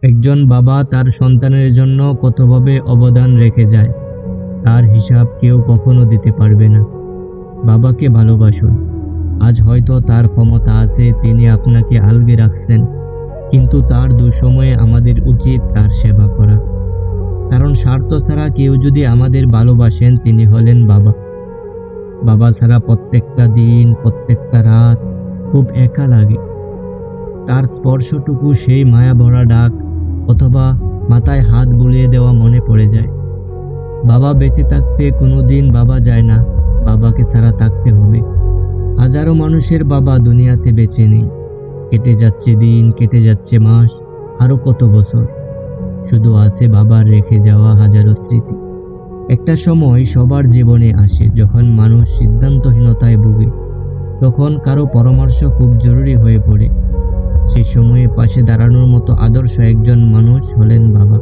একজন বাবা তার সন্তানের জন্য কতভাবে অবদান রেখে যায়, তার হিসাব কেউ কখনো দিতে পারবে না। বাবাকে ভালোবাসুন। আজ হয়তো তার ক্ষমতা আছে, তিনি আপনাকে আলগে রাখছেন, কিন্তু তার দুঃসময়ে আমাদের উচিত তার সেবা করা। কারণ স্বার্থ ছাড়া কেউ যদি আমাদের ভালোবাসেন, তিনি হলেন বাবা। বাবা ছাড়া প্রত্যেকটা দিন, প্রত্যেকটা রাত খুব একা লাগে। তার স্পর্শটুকু, সেই মায়া ভরা ডাক অথবা মাথায় হাত বুলিয়ে দেওয়া মনে পড়ে যায়। বাবা বেঁচে থাকতে কোনোদিন বাবা যায় না, বাবাকে ছাড়া থাকতে হবে। হাজারো মানুষের বাবা দুনিয়াতে বেঁচে নেই। কেটে যাচ্ছে দিন, কেটে যাচ্ছে মাস, আরো কত বছর। শুধু আছে বাবার রেখে যাওয়া হাজারো স্মৃতি। একটা সময় সবার জীবনে আসে যখন মানুষ সিদ্ধান্তহীনতায় ভোগে, তখন কারো পরামর্শ খুব জরুরি হয়ে পড়ে। সেই সময়ে পাশে দাঁড়ানোর মতো আদর্শ একজন মানুষ হলেন বাবা।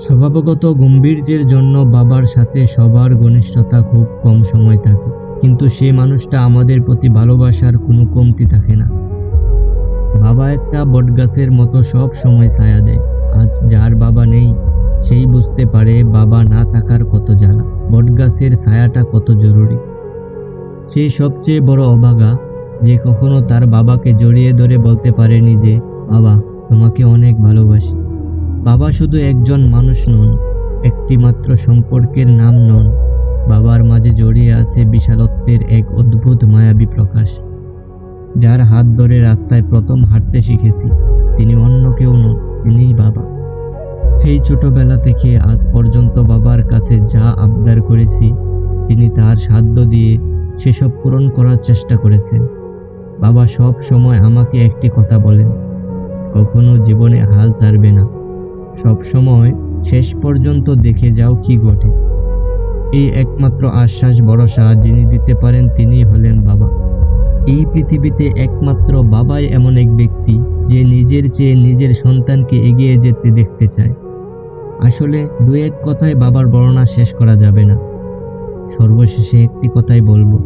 স্বভাবগত গাম্ভীর্যের জন্য বাবার সাথে সবার ঘনিষ্ঠতা খুব কম সময় থাকে, কিন্তু সেই মানুষটা আমাদের প্রতি ভালোবাসার কোনো কমতি থাকে না। বাবা একটা বটগাছের মতো সব সময় ছায়া দেয়। আজ যার বাবা নেই, সেই বুঝতে পারে বাবা না থাকার কত জ্বালা, বটগাছের ছায়াটা কত জরুরি। সেই সবচেয়ে বড় অভাগা, যে কখনো তার বাবাকে জড়িয়ে ধরে বলতে পারেনি যে, বাবা, তোমাকে অনেক ভালোবাসি। বাবা শুধু একজন মানুষ নন, একটি মাত্র সম্পর্কের নাম নন। বাবার মাঝে জড়িয়ে আছে বিশালত্বের এক অদ্ভুত মায়াবী প্রকাশ। যার হাত ধরে রাস্তায় প্রথম হাঁটতে শিখেছি, তিনি অন্য কেউ নন, তিনিই বাবা। সেই ছোটবেলা থেকে আজ পর্যন্ত বাবার কাছে যা আবদার করেছি, তিনি তার সাধ্য দিয়ে সেসব পূরণ করার চেষ্টা করেছেন। বাবা সব সময় আমাকে একটি কথা বলেন, কখনো জীবনে হাল ছাড়বে না, সব সময় শেষ পর্যন্ত দেখে যাও কি ঘটে। এই একমাত্র আশ্বাস ভরসা যিনি দিতে পারেন, তিনিই হলেন বাবা। এই পৃথিবীতে একমাত্র বাবাই এমন এক ব্যক্তি, যে নিজের চেয়ে নিজের সন্তানকে এগিয়ে যেতে দেখতে চায়। আসলে দু এক কথায় বাবার বর্ণনা শেষ করা যাবে না। সর্বশেষে একটি কথাই বলবো,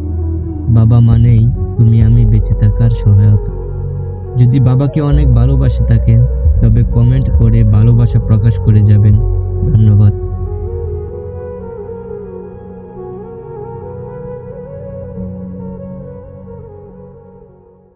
বাবা মানেই তুমি আমি বেঁচে থাকার সহায়তা। যদি বাবাকে অনেক ভালোবাসে থাকেন, তবে কমেন্ট করে ভালোবাসা প্রকাশ করে যাবেন। ধন্যবাদ।